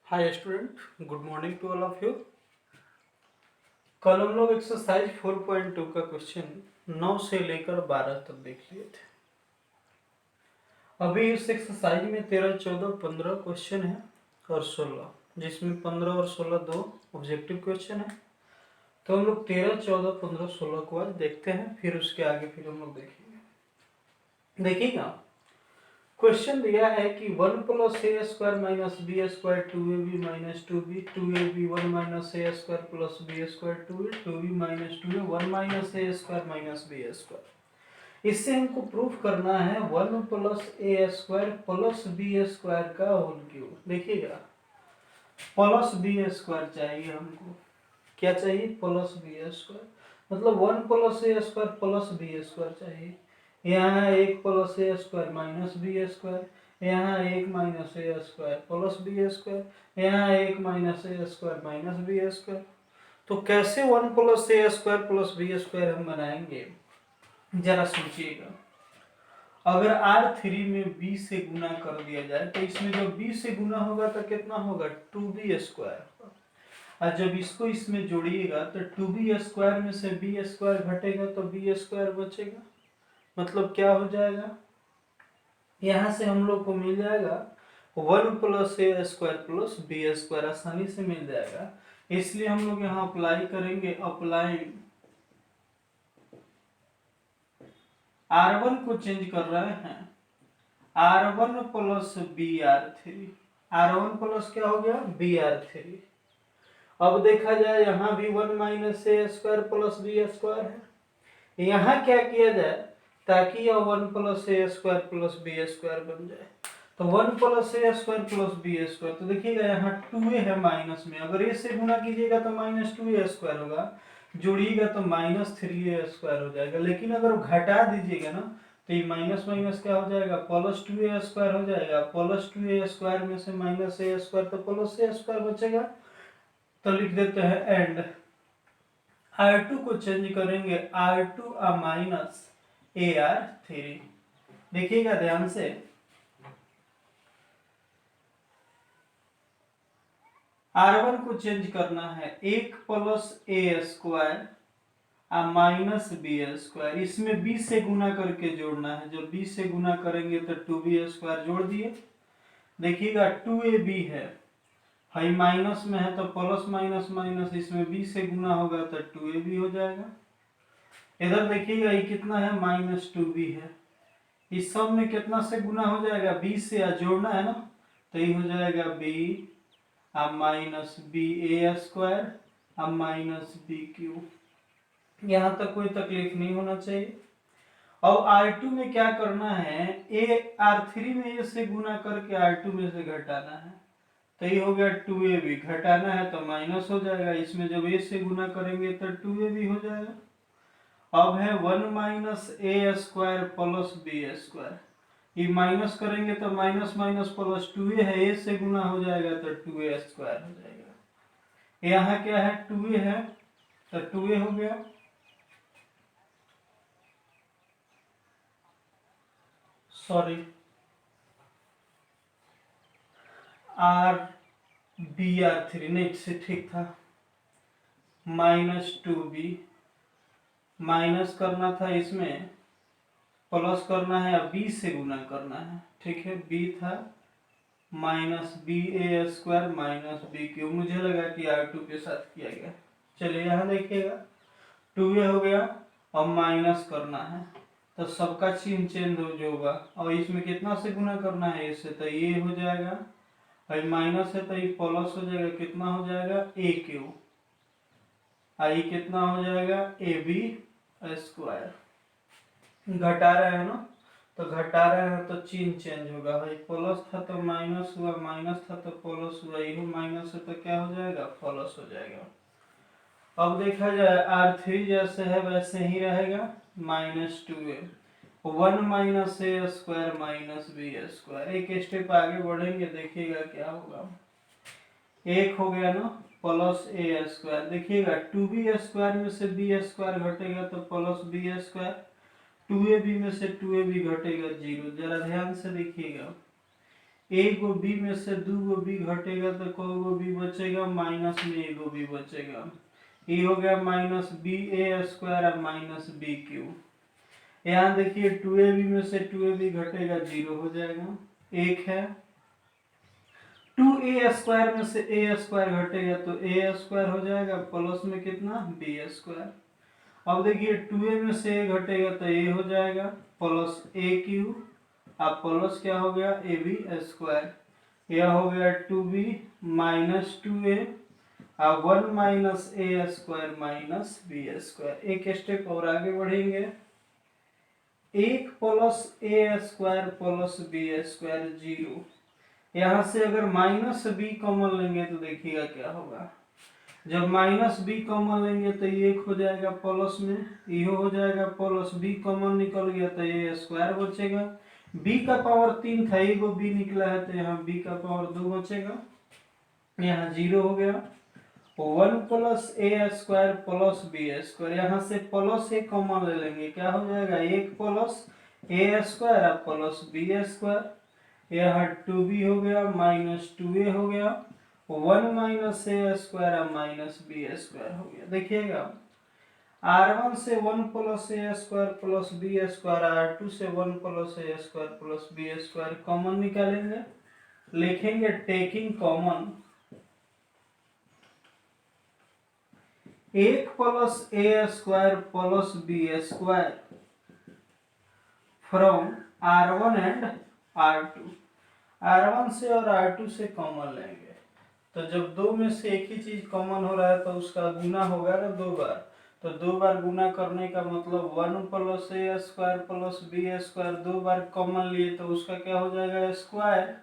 Hi student, good morning to all of you. कल हम लोग एक्सरसाइज 4.2 का क्वेश्चन 9 से लेकर 12 तक देख लिए थे। अभी इस एक्सरसाइज में 13, 14, 15 क्वेश्चन है और 16, जिसमें 15 और 16 दो ऑब्जेक्टिव क्वेश्चन है। तो हम लोग 13, 14, 15, 16 को आज देखते हैं, फिर उसके आगे फिर हम लोग देखेंगे। देखिएगा, क्वेश्चन दिया है कि 1 plus A square minus B square 2ab minus 2b 2ab 1 minus A square plus B square 2a 2b minus 2a 1 minus A square minus B square. इससे हमको प्रूफ करना है 1 plus A square plus B square का whole cube. देखिएगा, plus B square चाहिए हमको। क्या चाहिए? Plus B square. मतलब 1 plus A square plus B square चाहिए। यहाँ 1 plus A square minus B square, यहाँ 1 minus A square plus B square, यहाँ 1 minus A square minus B square. तो कैसे 1 plus A square plus B square हम बनाएंगे, जरा सोचिएगा। अगर R3 में b से गुना कर दिया जाए तो इसमें जब b से गुना होगा तो कितना होगा? 2b square. और जब इसको इसमें जोड़िएगा तो 2b स्क्वायर में से b स्क्वायर घटेगा तो b स्क्वायर बचेगा। मतलब क्या हो जाएगा? यहाँ से हम लोग को मिल जाएगा 1 plus A square plus B square, आसानी से मिल जाएगा। इसलिए हम लोग यहाँ अप्लाई करेंगे। अप्लाई R1 को चेंज कर रहे हैं, R1 plus BR3। R1 plus क्या हो गया? BR3। अब देखा जाए यहाँ भी 1 minus A square plus B square है। यहाँ क्या किया जाए ताकि यह 1 plus A square plus B square बन जाए। तो 1 plus A square plus B square, तो देखिएगा यहाँ 2a है माइनस में, अगर ए से गुना कीजिएगा तो माइनस 2a स्क्वायर होगा, जोड़िएगा तो माइनस 3a स्क्वायर हो जाएगा। लेकिन अगर घटा दीजिएगा ना तो ये माइनस माइनस क्या हो जाएगा? प्लस 2a स्क्वायर हो जाएगा। प्लस 2a स्क्वायर में से माइनस ए स्क्वायर तो प्लस ए स्क्वायर बचेगा। तो लिख देते हैं एंड R2 को चेंज करेंगे, R2 माइनस AR3। देखिएगा ध्यान से, R1 को चेंज करना है 1 plus A square minus B square, इसमें b से गुना करके जोड़ना है। जब b से गुना करेंगे तो 2b स्क्वायर जोड़ दिए। देखिएगा 2ab है, हाई माइनस में है तो प्लस माइनस माइनस, इसमें b से गुना होगा तो 2ab हो जाएगा। इधर देखिएगा ये कितना है? माइनस 2b है। इस सब में कितना से गुना हो जाएगा? b से जोड़ना है ना, तो ये हो जाएगा b माइनस बी ए स्क्वायर माइनस बी क्यूब। यहाँ तक कोई तकलीफ नहीं होना चाहिए। अब R2 में क्या करना है? R3 में ए से गुना करके R2 में से घटाना है। तो ये हो गया 2ab, घटाना है तो माइनस हो जाएगा। इसमें जब ए से गुना करेंगे तो 2ab हो जाएगा। अब है 1 minus A square plus B square, ये माइनस करेंगे तो माइनस माइनस प्लस 2a है, ए से गुना हो जाएगा तो 2a स्क्वायर हो जाएगा। यहाँ क्या है? 2a है तो 2a हो गया। सॉरी, BR3 नहीं से ठीक था। माइनस 2b माइनस करना था, इसमें प्लस करना है, b से गुना करना है। ठीक है, b था माइनस बी ए स्क्वायर माइनस बी क्यूब। मुझे लगा कि R2 के साथ किया गया। चलिए यहाँ देखिएगा 2a हो गया और माइनस करना है तो सबका चिन्ह चेंज हो होगा। और इसमें कितना से गुना करना है? इससे, तो ये हो जाएगा, और माइनस है तो ये प्लस हो जाएगा। कितना हो जाएगा? ए क्यूब। आई कितना हो जाएगा? A B square. घटा रहे हैं ना, तो घटा रहे हैं तो चिन्ह चेंज होगा। भाई प्लस था तो माइनस हुआ, माइनस था तो प्लस हुआ, ये माइनस है तो क्या हो जाएगा? प्लस हो जाएगा। अब देखा जाए R3 जैसे है वैसे ही रहेगा, minus 2a 1 minus A square minus B square. एक स्टेप आगे बढ़ेंगे, देखिएगा क्या होगा। एक हो गया ना प्लस ए स्क्वायर, देखिएगा 2b स्क्वायर में से बी स्क्वायर घटेगा तो प्लस बी स्क्वायर, 2ab में से 2ab घटेगा 0। जरा ध्यान से देखिएगा, ए गो बी में से 2 गो बी घटेगा तो को गो बी बचेगा, माइनस में ए गो बी बचेगा। ये हो गया माइनस बी ए स्क्वायर और माइनस बी क्यू। यहाँ देखिए 2ab में से 2ab घटेगा 0 हो जाएगा, एक है। 2a स्क्वायर में से a स्क्वायर घटेगा तो a स्क्वायर हो जाएगा, प्लस में कितना b स्क्वायर। अब देखिए 2a में से a घटेगा तो a हो जाएगा, प्लस a क्यू, अब प्लस क्या हो गया ab स्क्वायर। यह हो गया 2b माइनस 2a और 1 minus a square minus b square. एक स्टेप और आगे बढ़ेंगे, 1 plus a square plus b square 0। यहाँ से अगर माइनस बी कॉमन लेंगे तो देखिएगा क्या होगा। जब माइनस बी कॉमन लेंगे तो ये 1 हो जाएगा, प्लस में ये हो जाएगा, प्लस बी कॉमन निकल गया तो ये स्क्वायर बचेगा। बी का पावर 3 था, ये बी निकला है तो यहाँ बी का पावर 2 बचेगा, यहाँ 0 हो गया। 1 plus A square plus B square, यहाँ से प्लस ए कॉमन ले लेंगे, क्या हो जाएगा 1 plus A square plus B square. यह 2b हो गया माइनस 2a हो गया, 1 minus A square minus B square हो गया। देखिएगा r1 से 1 plus A square plus B square, r2 से 1 plus A square plus B square common निकालेंगे, लिखेंगे taking common 1 plus A square plus B square from r1 and r2। r1 से और r2 से कॉमन लेंगे, तो जब दो में से एक ही चीज कॉमन हो रहा है तो उसका गुना होगा ना 2 बार, तो 2 बार गुना करने का मतलब 1 plus A square plus B square 2 bar common लिए तो उसका क्या हो जाएगा स्क्वायर।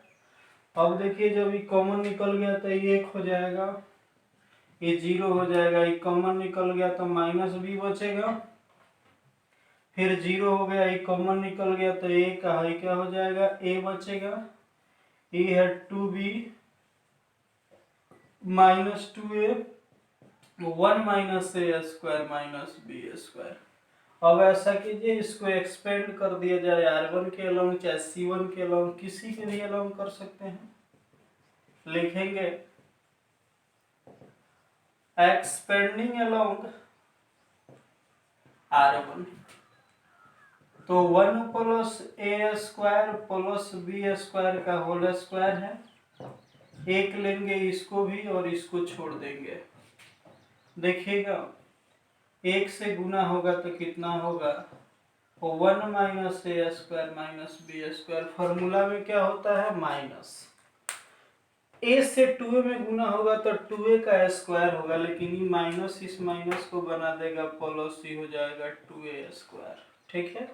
अब देखिए जब ये कॉमन निकल गया तो ये 1 हो जाएगा, ये 0 हो जाएगा, ये कॉमन निकल गया तो माइनस बी बचेगा, फिर 0 हो गया, ये कॉमन निकल गया तो ए का है क्या हो जाएगा ए बचेगा। ये है 2b minus 2a 1 minus A square minus B square. अब ऐसा कीजिए इसको एक्सपेंड कर दिया जाए r1 के अलोंग चाहे c1 के अलोंग, किसी के भी अलोंग कर सकते हैं। लिखेंगे एक्सपेंडिंग अलोंग r1, तो 1 plus A square plus B square का होल स्क्वायर है, एक लेंगे इसको भी और इसको छोड़ देंगे। देखिएगा 1 से गुना होगा तो कितना होगा 1 minus A square minus B square. Formula में क्या होता है माइनस, ए से 2a में गुना होगा तो 2a का स्क्वायर होगा, लेकिन ये माइनस इस माइनस को बना देगा प्लस, ही हो जाएगा 2a स्क्वायर। ठीक है,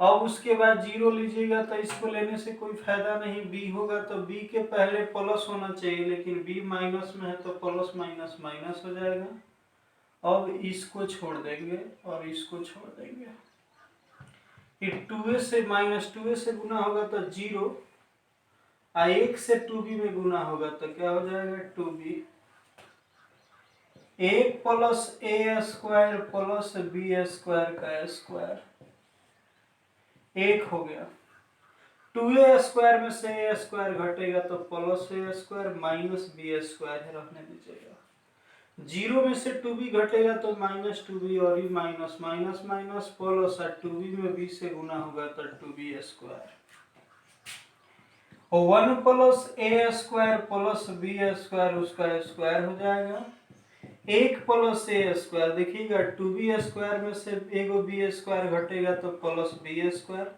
अब उसके बाद 0 लीजिएगा तो इसको लेने से कोई फायदा नहीं, b होगा तो b के पहले प्लस होना चाहिए, लेकिन b माइनस में है तो प्लस माइनस माइनस हो जाएगा। अब इसको छोड़ देंगे और इसको छोड़ देंगे, ये 2a से माइनस 2a से गुना होगा तो 0, 1 से 2b में गुना होगा तो क्या हो जाएगा 2b। 1 plus A square plus B square का स्क्वायर 1 हो गया। 2a स्क्वायर में से ए स्क्वायर घटेगा तो plus A square minus B square है, रहने दीजिएगा। 0 में से 2b घटेगा तो माइनस 2b और ये माइनस माइनस माइनस प्लस, और 2b में b से गुना होगा तो 2b square. 1 plus A square plus B square उसका स्क्वायर हो जाएगा। 1 प्लस ए स्क्वायर, देखिएगा 2b स्क्वायर में से एगो बी स्क्वायर घटेगा तो प्लस बी स्क्वायर।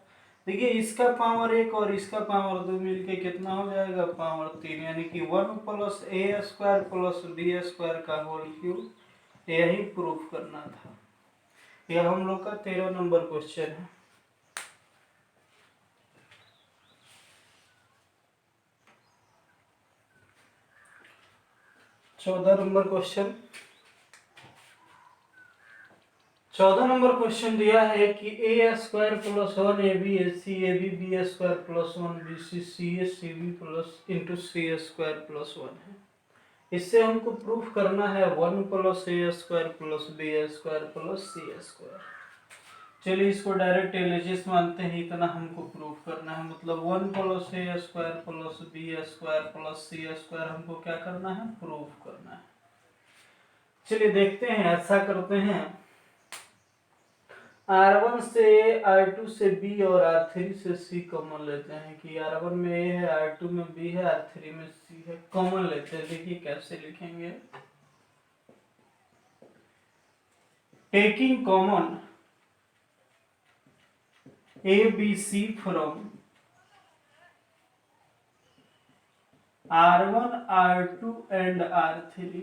देखिए इसका पावर 1 और इसका पावर 2 मिलके कितना हो जाएगा पावर 3, यानी कि 1 plus A square plus B square का होल क्यूब। यही प्रूफ करना था। यह हम लोग का 13 नंबर क्वेश्चन है। चौदह नंबर क्वेश्चन दिया है कि A square plus 1 A B C A B B square plus 1 B C C A C B plus into C square plus 1 है। इससे हमको प्रूफ करना है 1 plus A square plus B square plus C square. चलिए इसको direct LHS मानते हैं, इतना हमको प्रूफ करना है, मतलब 1 plus A square plus B square plus C square हमको क्या करना है, प्रूफ करना है। चलिए देखते हैं, ऐसा करते हैं, R1 से R2 से B और R3 से C कॉमन लेते हैं कि R1 में A है, R2 में B है, R3 में C है, कॉमन लेते हैं। देखिए कैसे लिखेंगे, taking common A B C from R1 R2 and R3,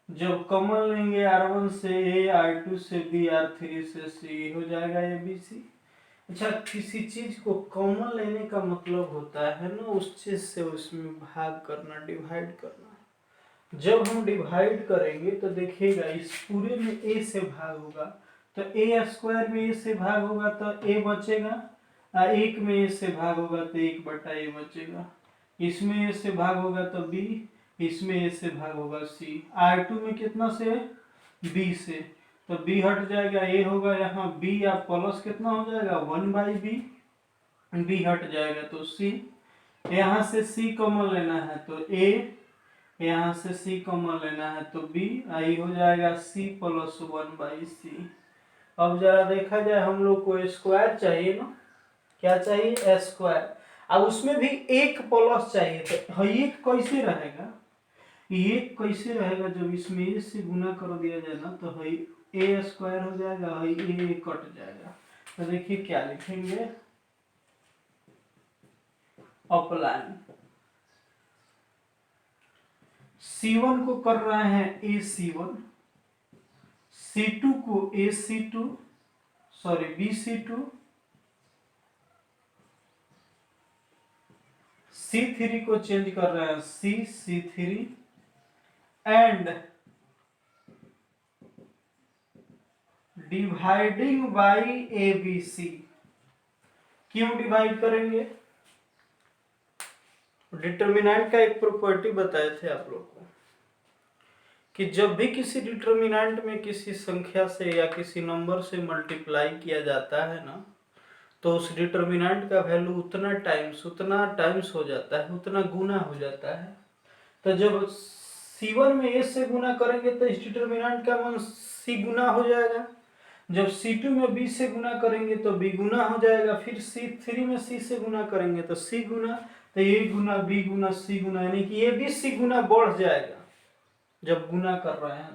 जब कॉमन लेंगे R1 से A, R2 से B, R3 से C, हो जाएगा ABC। अच्छा, किसी चीज को कॉमन लेने का मतलब होता है ना उस चीज से उसमें भाग करना, डिवाइड करना। जब हम डिवाइड करेंगे तो देखिएगा इस पूरे में a से भाग होगा तो a स्क्वायर में a से भाग होगा तो a बचेगा, एक में a से भाग होगा तो 1/a बचेगा, इसमें a से भाग होगा तो b, इसमें a से भाग होगा c। R2 में कितना से, b से, तो b हट जाएगा, a होगा यहाँ b, या प्लस कितना हो जाएगा 1/b, b हट जाएगा तो c, यहाँ से c कॉमन लेना है तो a, यहाँ से c कॉमन लेना है तो b, आई हो जाएगा c प्लस 1/c। अब जरा देखा जाए, हम लोग को स्क्वायर चाहिए ना, क्या चाहिए, स्क्वायर। अब उसमें भी एक प्लस चाहिए, तो एक कैसे रहेगा, एक कैसे रहेगा, जब इसमें a से गुना कर दिया जाए ना तो है a स्क्वायर हो जाएगा, है a कट जाएगा। तो देखिए क्या लिखेंगे, अपलाइन C1 को कर रहे हैं AC1, C2 को AC2, सॉरी BC2, C3 को चेंज कर रहे हैं C3 and dividing by ABC। क्यों डिवाइड करेंगे, डिटर्मिनेंट का एक प्रॉपर्टी बताए थे आप लोग को कि जब भी किसी डिटर्मिनेंट में किसी संख्या से या किसी नंबर से मल्टीप्लाई किया जाता है ना, तो उस डिटर्मिनेंट का वैल्यू उतना टाइम्स हो जाता है, उतना गुना हो जाता है। तो जब C1 में A से गुना करेंगे तो इस डिटर्मिनेंट का मान C गुना हो जाएगा, जब C2 में B से गुना करेंगे तो B गुना हो जाएगा, फिर C3 में C से गुना करेंगे तो C गुना, तो A Guna B Guna C गुना, यानी कि A भी C गुना बढ़ जाएगा जब गुना कर रहे हैं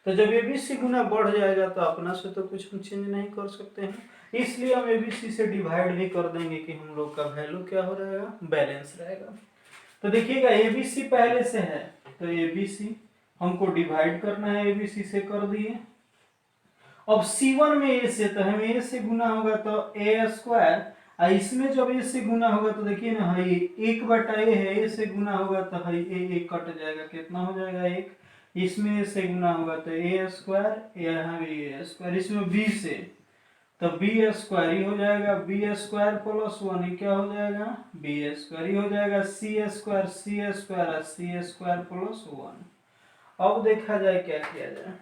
तो जब ABC गुना बढ़ जाएगा तो अपना से तो कुछ हम चेंज नहीं कर सकते हैं, इसलिए हम ABC से डिवाइड भी कर देंगे कि हम लोग का वैल्यू क्या हो रहेगा, बैलेंस रहेगा। तो देखिएगा ABC पहले से है तो ABC हमको डिवाइड करना है, ABC से कर दिए। अब C1 में A से, तो हम A से गुना होगा तो A स्क्वायर, इसमें जब A से गुना होगा तो देखिए ना, है 1/a है, A से गुना होगा तो है a कट जाएगा, कितना हो जाएगा 1, इसमें A से गुना होगा तो A स्क्वायर, यहाँ भी A स्क्वायर, इसमें B से तो B स्क्वायर ही हो जाएगा, B स्क्वायर प्लस 1 क्या हो जाएगा, B स्क्वायर ही हो जाएगा, C square C square plus 1। अब देखा जाए क्या किया जाए,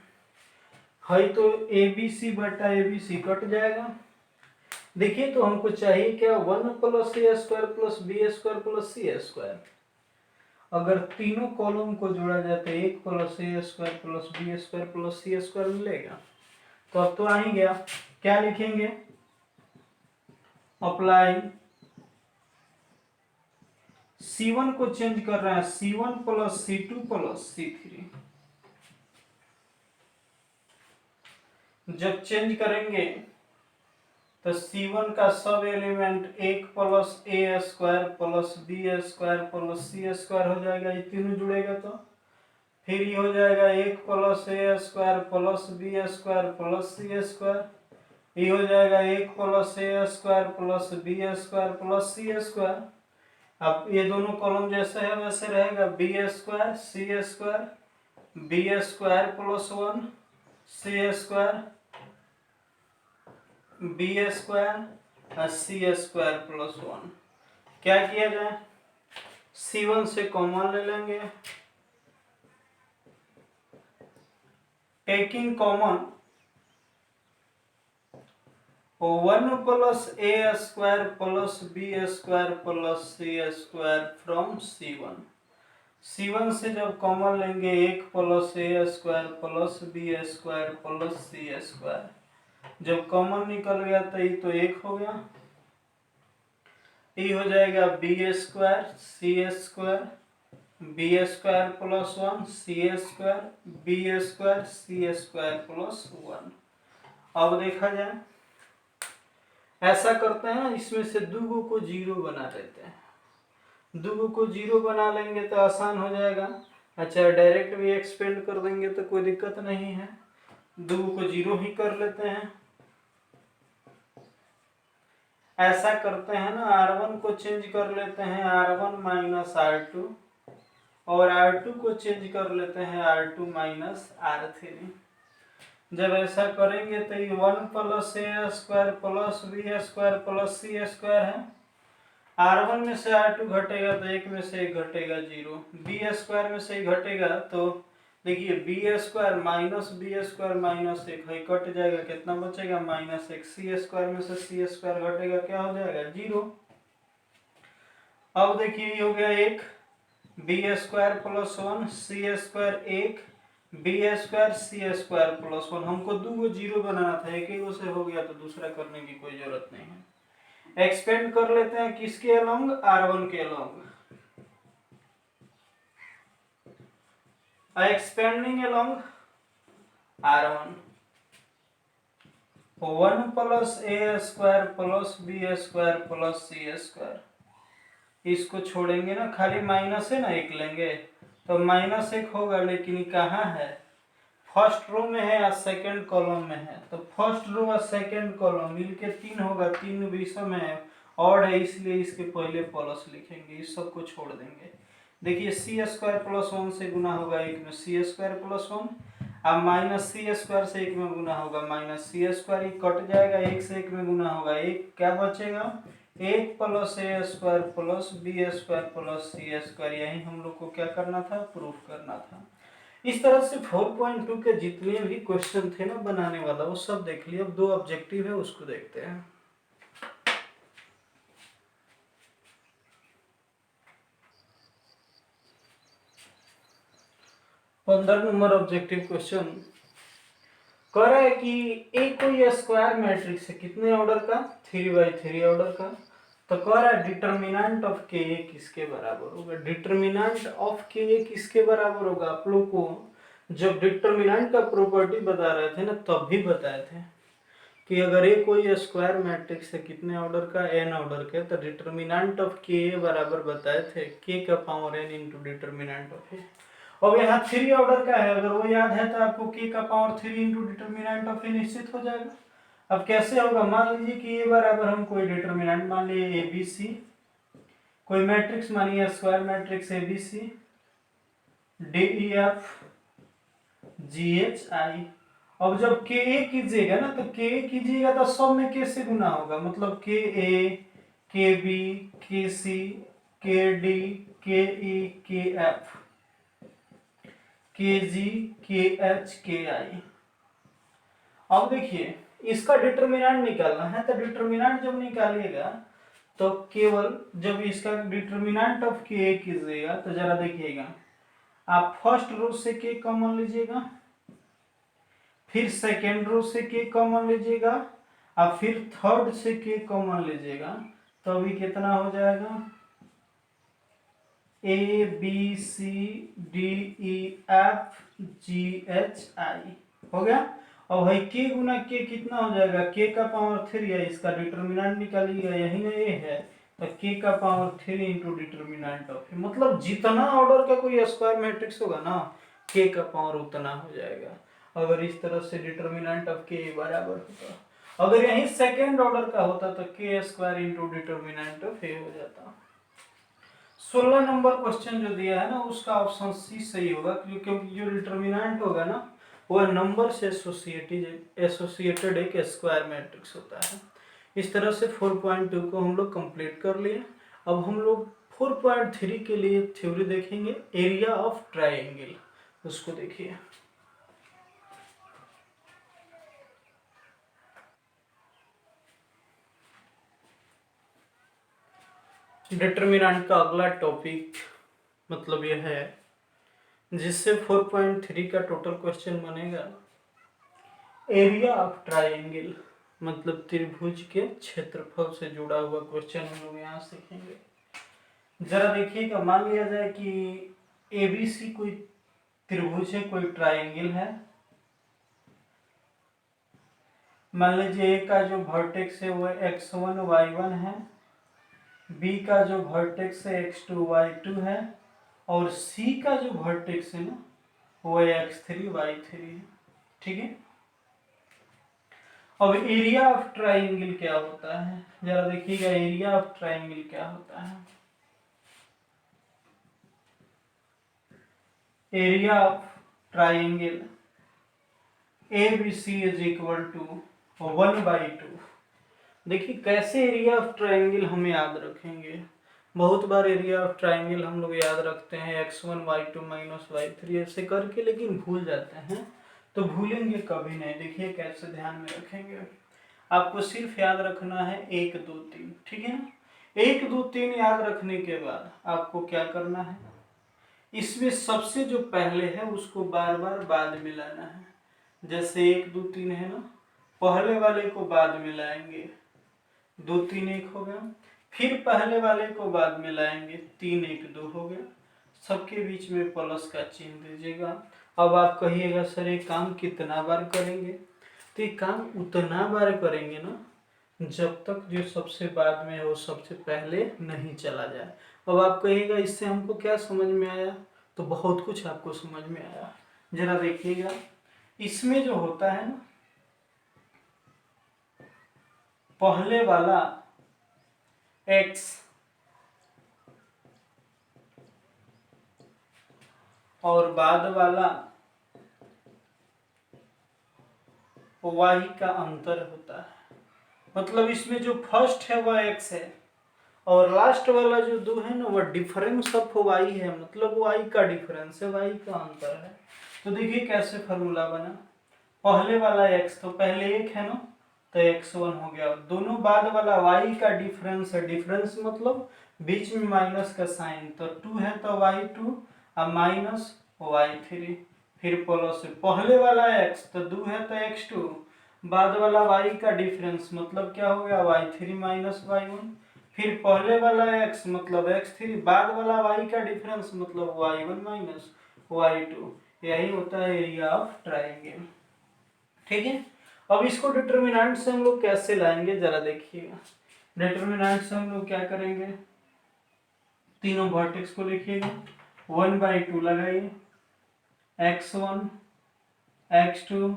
है तो ABC/ABC कट जाएगा। देखिए तो हमको चाहिए क्या, 1 plus A square plus B square plus C square. अगर तीनों कॉलम को जोड़ा जाए तो 1 plus A square plus B square plus C square मिलेगा। तो अब तो आ ही गया, क्या लिखेंगे, अप्लाई C1 को चेंज कर रहे हैं C1 plus C2 plus C3, जब चेंज करेंगे तो C1 का सब element 1 plus A square plus B square plus C square हो जाएगा, ये तीनों जुड़ेगा तो फिर ये हो जाएगा 1 plus A square plus B square plus C square, ये हो जाएगा 1 plus A square plus B square plus C square. अब ये दोनों कॉलम जैसे है वैसे रहेगा, B square C square, B square plus 1 C square, B square और C स्क्वायर प्लस 1। क्या किया जाए, C1 से कॉमन ले लेंगे, taking common 1 plus A square plus B square plus C square from C1 से जब कॉमन लेंगे 1 plus A square plus B square plus C square, जब कॉमन निकल गया तो ये तो 1 हो गया, ये हो जाएगा बी स्क्वायर सी स्क्वायर बी स्क्वायर प्लस 1 सी स्क्वायर बी स्क्वायर सी स्क्वायर प्लस 1। अब देखा जाए, ऐसा करते हैं, इसमें से दूगो को जीरो बना देते हैं, दूगो को जीरो बना लेंगे तो आसान हो जाएगा। अच्छा, डायरेक्ट भी एक्सपेंड कर देंगे तो कोई दिक्कत नहीं है, दूगो को जीरो ही कर लेते हैं। ऐसा करते हैं ना, R1 को चेंज कर लेते हैं R1 माइनस R2 और R2 को चेंज कर लेते हैं R2 माइनस R3। जब ऐसा करेंगे तो ये 1 plus A square plus B square plus C square है, R1 में से R2 घटेगा तो 1 में से 1 घटेगा 0, बी स्क्वायर में से घटेगा तो देखिए B square minus B square minus 1 है, कट जाएगा, कितना बचेगा -1, सी स्क्वायर में से सी स्क्वायर घटेगा, क्या हो जाएगा 0। अब देखिए ये हो गया 1, बी स्क्वायर प्लस 1 सी स्क्वायर 1 बी स्क्वायर सी स्क्वायर प्लस 1। हमको दूगो जीरो बनाना था, एक ही से हो गया तो दूसरा करने की कोई जरूरत नहीं है। एक्सपेंड कर लेते हैं किसके अलोंग, R1 के along, expanding along R1, 1 plus A square plus B square plus C square, इसको छोड़ेंगे ना, खाली माइनस है ना, 1 लेंगे तो -1 होगा, लेकिन कहाँ है, फर्स्ट रो में है या सेकंड कॉलम में है, तो फर्स्ट रो और सेकंड कॉलम मिलके 3 होगा, 3 विषय में है और है, इसलिए इसके पहले प्लस लिखेंगे, इस सब को छोड़ देंगे। देखिए सी स्क्वायर प्लस 1 से गुना होगा 1 में सी स्क्वायर प्लस 1, अब माइनस सी स्क्वायर से 1 में गुना होगा माइनस सी स्क्वायर, कट जाएगा, 1 से 1 में गुना होगा 1, क्या बचेगा 1 plus A square plus B square plus C square. यही हम लोग को क्या करना था, प्रूफ करना था। इस तरह से 4.2 के जितने भी क्वेश्चन थे ना बनाने वाला, वो सब देख लिया। अब 2 ऑब्जेक्टिव है, उसको देखते हैं। पंद्रह नंबर ऑब्जेक्टिव क्वेश्चन कह रहा है कि ए कोई स्क्वायर मैट्रिक्स है, कितने ऑर्डर का, 3x3 ऑर्डर का, तो कह रहा है डिटर्मिनेंट ऑफ के ए किसके बराबर होगा। डिटर्मिनेंट ऑफ के ए किसके बराबर होगा, आप लोग को जब डिटर्मिनेंट का प्रॉपर्टी बता रहे थे ना, तब भी बताए थे कि अगर ए कोई स्क्वायर मैट्रिक्स है कितने ऑर्डर का, n ऑर्डर के, तो डिटर्मिनेंट ऑफ के ए बराबर बताए थे k का power n into determinant of A. अब यहाँ 3 ऑर्डर का है, अगर वो याद है तो आपको k का पावर 3 इंटू डिटर्मिनेंट ऑफ ए निश्चित हो जाएगा। अब कैसे होगा, मान लीजिए कि ए बराबर हम कोई डिटर्मिनेंट मान लिए ए बी सी, कोई मैट्रिक्स मानिए square matrix A B C D E F G H I. अब जब के ए कीजिएगा ना, तो के ए कीजिएगा तो सब में के से गुना होगा, मतलब के ए के बी के सी के डी के ई के एफ के जी के एच के आई। अब देखिए इसका डिटर्मिनेंट निकालना है, तो डिटर्मिनेंट जब निकालिएगा तो केवल जब इसका डिटर्मिनेंट ऑफ के कीजिएगा तो जरा देखिएगा, आप फर्स्ट रो से के कॉमन लीजिएगा, फिर सेकेंड रो से के कॉमन लीजिएगा, और फिर थर्ड से के कॉमन लीजिएगा, तो अभी कितना हो जाएगा, A B C D E F G H I हो गया। और भाई के गुना के कितना हो जाएगा, के का पावर 3 है, इसका डिटर्मिनेंट निकालिएगा, यही ना ए है, तो के का पावर 3 इंटू डिटर्मिनेंट ऑफ ए, मतलब जितना ऑर्डर का कोई स्क्वायर मैट्रिक्स होगा ना, के का पावर उतना हो जाएगा। अगर इस तरह से डिटर्मिनेंट ऑफ के बराबर होता, अगर यही सेकेंड ऑर्डर का होता तो के स्क्वायर इंटू डिटर्मिनेंट ऑफ ए हो जाता। 16 नंबर क्वेश्चन जो दिया है ना, उसका ऑप्शन सी सही होगा, क्योंकि जो डिटर्मिनेंट होगा ना वह नंबर से एसोसिएटेड एक स्क्वायर मैट्रिक्स होता है। इस तरह से 4.2 को हम लोग कंप्लीट कर लिए। अब हम लोग 4.3 के लिए थ्योरी देखेंगे, एरिया ऑफ ट्राइंगल, उसको देखिए। डिटर्मिनेंट का अगला टॉपिक मतलब यह है जिससे 4.3 का टोटल क्वेश्चन बनेगा। एरिया ऑफ ट्राइंगल मतलब त्रिभुज के क्षेत्रफल से जुड़ा हुआ क्वेश्चन हम लोग यहाँ सीखेंगे। जरा देखिएगा, मान लिया जाए कि एबीसी कोई त्रिभुज है, कोई ट्राइंगल है। मान लीजिए ए का जो वर्टेक्स है वो x1 y1 है, बी का जो वर्टेक्स है x2 y2 है, और सी का जो वर्टेक्स है ना वो x3 y3 है। ठीक है। अब एरिया ऑफ ट्राइंगल क्या होता है, जरा देखिएगा एरिया ऑफ ट्राइंगल क्या होता है। Area of triangle ABC is equal to 1/2। देखिए कैसे एरिया ऑफ ट्राइंगल हम याद रखेंगे। बहुत बार एरिया ऑफ ट्राइंगल हम लोग याद रखते हैं x1 y2 माइनस y3 ऐसे करके, लेकिन भूल जाते हैं। तो भूलेंगे कभी नहीं। देखिए कैसे ध्यान में रखेंगे। आपको सिर्फ याद रखना है 1 2 3, ठीक है ना। 1 2 3 याद रखने के बाद आपको क्या करना है, इसमें सबसे जो पहले है उसको बार बार बाद में लाना है। जैसे 1 2 3 है ना, पहले वाले को बाद में लाएंगे, 2 3 1 हो गया। फिर पहले वाले को बाद में लाएंगे, 3 1 2 हो गया। सबके बीच में प्लस का चिन्ह दीजिएगा। अब आप कहिएगा सर ये काम कितना बार करेंगे, तो ये काम उतना बार करेंगे ना जब तक जो सबसे बाद में है वो सबसे पहले नहीं चला जाए। अब आप कहिएगा इससे हमको क्या समझ में आया, तो बहुत कुछ आपको समझ में आया। जरा देखिएगा इसमें जो होता है ना, पहले वाला x और बाद वाला y का अंतर होता है। मतलब इसमें जो फर्स्ट है वह x है और लास्ट वाला जो 2 है ना वह डिफरेंस ऑफ y है, मतलब y का डिफरेंस है, y का अंतर है। तो देखिए कैसे फॉर्मूला बना। पहले वाला x तो पहले 1 है ना, तो x1 हो गया। दोनों बाद वाला y का डिफरेंस है, डिफरेंस मतलब बीच में माइनस का साइन, तो 2 है तो y2 और माइनस y3, फिर प्लस पहले वाला x तो 2 है तो x2, बाद वाला y का डिफरेंस मतलब क्या हो गया y3 माइनस y1, फिर पहले वाला x मतलब x3, बाद वाला y का डिफरेंस मतलब y1 माइनस y2। यही होता है एरिया ऑफ ट्राइंगल। ठीक है। अब इसको डिटर्मिनेंट से हम लोग कैसे लाएंगे, जरा देखिएगा। डिटर्मिनेंट से हम लोग क्या करेंगे, तीनों वर्टेक्स को लिखिएगा, 1/2 लगाइए, x1 x2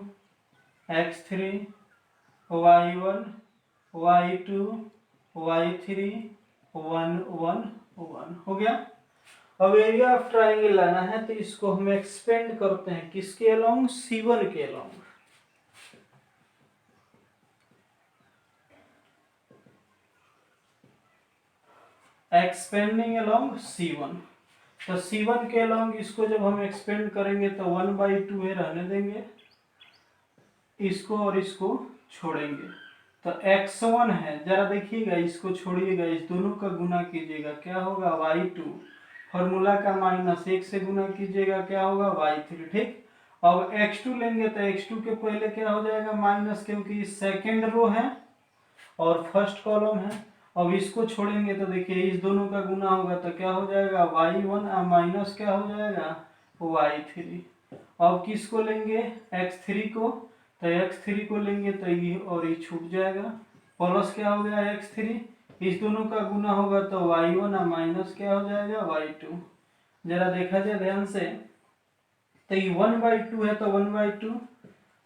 x3 y1 y2 y3 1 1 1 हो गया। अब एरिया ऑफ ट्राइंगल लाना है तो इसको हम एक्सपेंड करते हैं किसके अलोंग, C1 के अलोंग। एक्सपेंडिंग अलोंग C1, तो C1 के अलोंग इसको जब हम एक्सपेंड करेंगे तो 1/2 है, रहने देंगे इसको और इसको छोड़ेंगे। तो x1 है, जरा देखिएगा इसको छोड़िएगा, इस दोनों का गुना कीजिएगा, क्या होगा y2, फॉर्मूला का माइनस 1 से गुना कीजिएगा, क्या होगा y3। ठीक। अब x2 लेंगे तो x2 के पहले क्या हो जाएगा माइनस, क्योंकि सेकेंड रो है और फर्स्ट कॉलम है। अब इसको छोड़ेंगे तो देखिए इस दोनों का गुना होगा तो क्या हो जाएगा y1 और माइनस क्या हो जाएगा y3। अब किसको लेंगे x3 को, तो x3 को लेंगे तो ये और ये छूट जाएगा, प्लस क्या हो गया x3, इस दोनों का गुना होगा तो y1 और माइनस क्या हो जाएगा y2। जरा देखा जाए ध्यान से, तो ये 1/2 है तो 1/2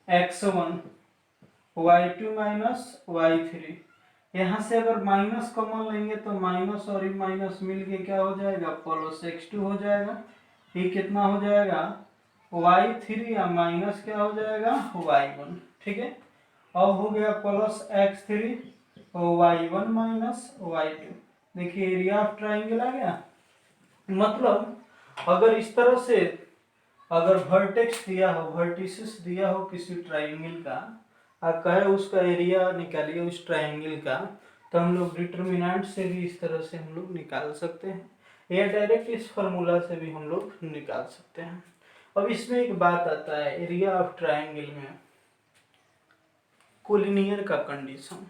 x1 y2 माइनस y3। यहाँ से अगर माइनस कॉमन लेंगे तो माइनस और ये माइनस मिलके क्या हो जाएगा प्लस x2 हो जाएगा। ये कितना हो जाएगा y3 या माइनस क्या हो जाएगा y1। ठीक है। अब हो गया plus x3 y1 minus y2। देखिए एरिया ऑफ ट्राइंगल आ गया। मतलब अगर इस तरह से अगर वर्टेक्स दिया हो, वर्टिसेस दिया हो किसी ट्राइंगल का, आप कहे उसका एरिया निकालिए उस ट्राइंगल का, तो हम लोग डिटर्मिनेंट से भी इस तरह से हम लोग निकाल सकते हैं, या डायरेक्ट इस फार्मूला से भी हम लोग निकाल सकते हैं। अब इसमें एक बात आता है, एरिया ऑफ ट्राइंगल में कोलिनियर का कंडीशन,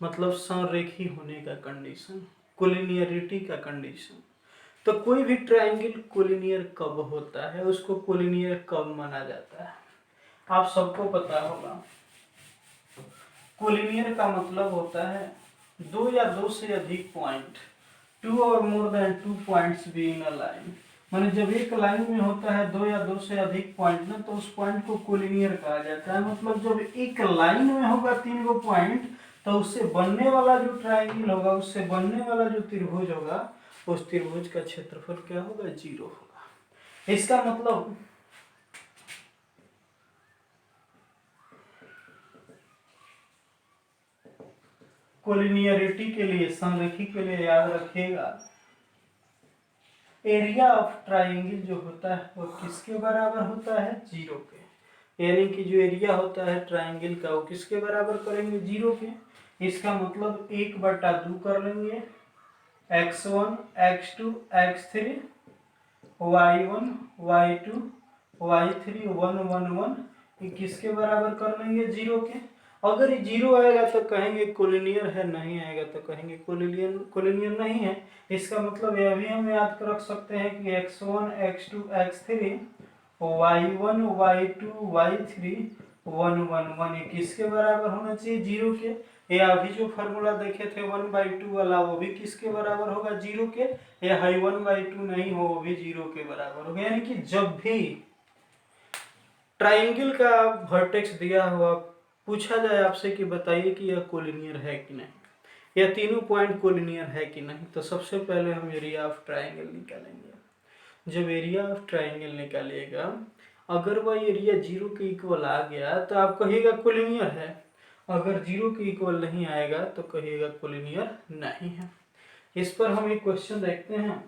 मतलब संरेखी होने का कंडीशन, कोलिनियरिटी का कंडीशन। तो कोई भी ट्राइंगल कोलिनियर कब होता है, उसको कोलिनियर कब माना जाता है, आप सबको पता होगा। कोलिनियर का मतलब होता है दो या दो से अधिक पॉइंट, टू और more than two points be in a line. माने जब एक लाइन में होता है दो या दो से अधिक पॉइंट ना, तो उस पॉइंट को कोलिनियर कहा जाता है। मतलब जब एक लाइन में होगा तीन गो पॉइंट, तो उससे बनने वाला जो ट्राइंगल होगा, उससे बनने वाला जो त्रिभुज होगा, उस त्रिभुज का क्षेत्रफल क्या होगा, 0 होगा। इसका मतलब कोलिनियरिटी के लिए, संरेखी के लिए याद रखिएगा, एरिया ऑफ ट्राइंगल जो होता है वो किसके बराबर होता है, 0 के। यानी कि जो एरिया होता है ट्राइंगल का, वो किसके बराबर करेंगे, 0 के। इसका मतलब 1/2 कर लेंगे, x1 x2 x3 y1 y2 y3 1 1 1, ये किसके बराबर कर लेंगे, 0 के। अगर ये 0 आएगा तो कहेंगे कोलिनियर है, नहीं आएगा तो कहेंगे कोलिनियर नहीं है। इसका मतलब यह भी हम याद रख सकते हैं कि x1 x2 x3 y1 y2 y3 1 1 1, ये किसके बराबर होना चाहिए, 0 के। ये अभी जो फार्मूला देखे थे 1/2 वाला, वो भी किसके बराबर होगा, 0 के। ये 1/2 नहीं हो, वो भी 0 के बराबर होगा। यानी कि जब भी ट्राइंगल का वर्टेक्स दिया हुआ पूछा जाए आपसे कि बताइए कि यह कोलिनियर है कि नहीं, या तीनों पॉइंट कोलिनियर है कि नहीं, तो सबसे पहले हम एरिया ऑफ ट्राइंगल निकालेंगे। जब एरिया ऑफ ट्राइंगल निकालिएगा, अगर वह एरिया 0 के इक्वल आ गया तो आप कहिएगा कोलिनियर है, अगर 0 के इक्वल नहीं आएगा तो कहिएगा कोलिनियर नहीं है। इस पर हम एक क्वेश्चन देखते हैं।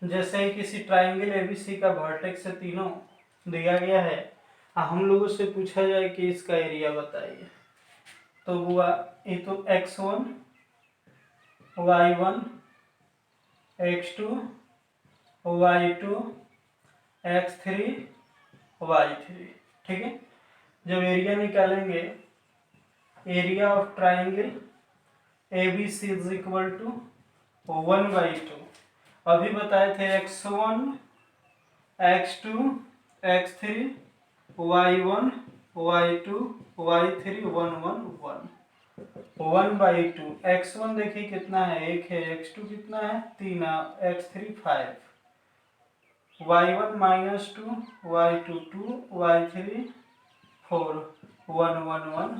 जैसे ही किसी ट्राइंगल एबीसी का वर्टेक्स से तीनों दिया गया है, हम लोगों से पूछा जाए कि इसका एरिया बताइए, तो हुआ ये तो x1 y1 x2 y2 x3 y3, ठीक है। जब एरिया निकालेंगे, area of triangle ABC is equal to 1/2। अभी बताए थे x1 x2 x3 y1 y2 y3 1 1 1, 1/2। x1 देखिए कितना है, 1 है, x2 कितना है, 3, x3 5, y1 -2 y2 2 y3 4 1 1 1।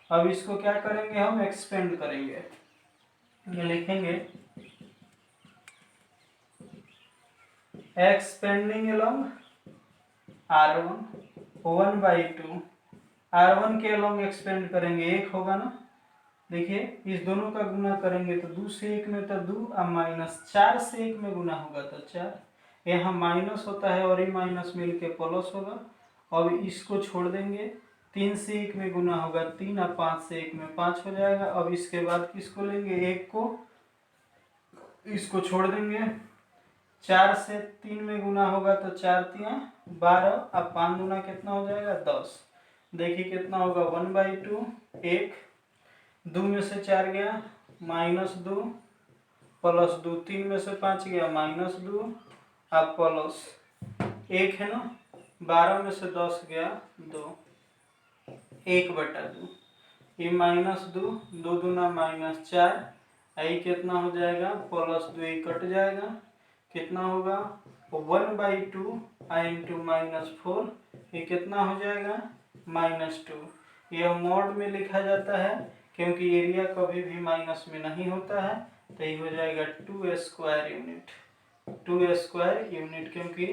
अब इसको क्या करेंगे, हम एक्सपेंड करेंगे, ये लिखेंगे एक्सपेंडिंग अलोंग r1 1/2, r1 के अलोंग एक्सपेंड करेंगे, 1 होगा ना। देखिए इस दोनों का गुना करेंगे तो 2 से 1 में तो 2, अब -4 से 1 में गुना होगा तो 4, यहाँ माइनस होता है और ये माइनस मिलके प्लस होगा। अब इसको छोड़ देंगे, 3 से 1 में गुना होगा 3, और 5 से 1 में 5 हो जाएगा। अब इसके बाद किसको लेंगे, 1 को, इसको छोड़ देंगे, 4 से 3 में गुना होगा तो 4 3 12, अब 5 गुना कितना हो जाएगा, 10। देखिए कितना होगा, 1/2, 1, 2 में से 4 गया -2 +2, 3 में से 5 गया -2, अब प्लस 1 है ना, 12 में से 10 गया 2, 1/2, ये -2, 2 दूना -4, आई कितना हो जाएगा, +2 कट जाएगा, कितना होगा 1/2 इंटू -4, ये कितना हो जाएगा -2। यह मॉड में लिखा जाता है क्योंकि एरिया कभी भी माइनस में नहीं होता है, तो ये हो जाएगा 2 स्क्वायर यूनिट। 2 स्क्वायर यूनिट, क्योंकि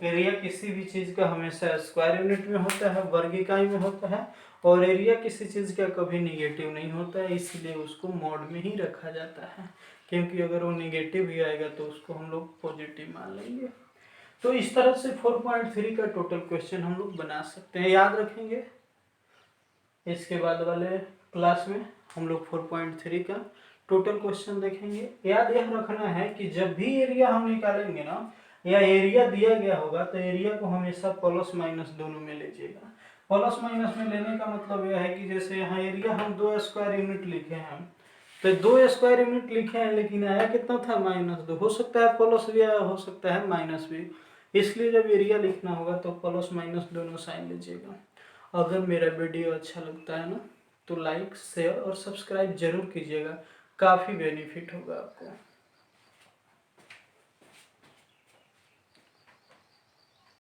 एरिया किसी भी चीज़ का हमेशा स्क्वायर यूनिट में होता है, वर्ग इकाई में होता है, और एरिया किसी चीज़ का कभी निगेटिव नहीं होता है, इसलिए उसको मॉड में ही रखा जाता है, क्योंकि अगर वो निगेटिव भी आएगा तो उसको हम लोग पॉजिटिव मान लेंगे। तो इस तरह से 4.3 का टोटल क्वेश्चन हम लोग बना सकते हैं, याद रखेंगे। इसके बाद वाले क्लास में हम लोग 4.3 का टोटल क्वेश्चन देखेंगे। याद यह रखना है कि जब भी एरिया हम निकालेंगे ना, या एरिया दिया गया होगा, तो एरिया को हमेशा प्लस माइनस दोनों में लीजिएगा। प्लस माइनस में लेने का मतलब यह है कि जैसे यहाँ एरिया हम 2 स्क्वायर यूनिट लिखे हैं, तो 2 स्क्वायर यूनिट लिखे हैं, लेकिन आया कितना था, -2। हो सकता है प्लस भी आया, हो सकता है माइनस भी, इसलिए जब एरिया लिखना होगा तो प्लस माइनस दोनों साइन लीजिएगा। अगर मेरा वीडियो अच्छा लगता है ना, तो लाइक शेयर और सब्सक्राइब जरूर कीजिएगा, काफ़ी बेनिफिट होगा आपको।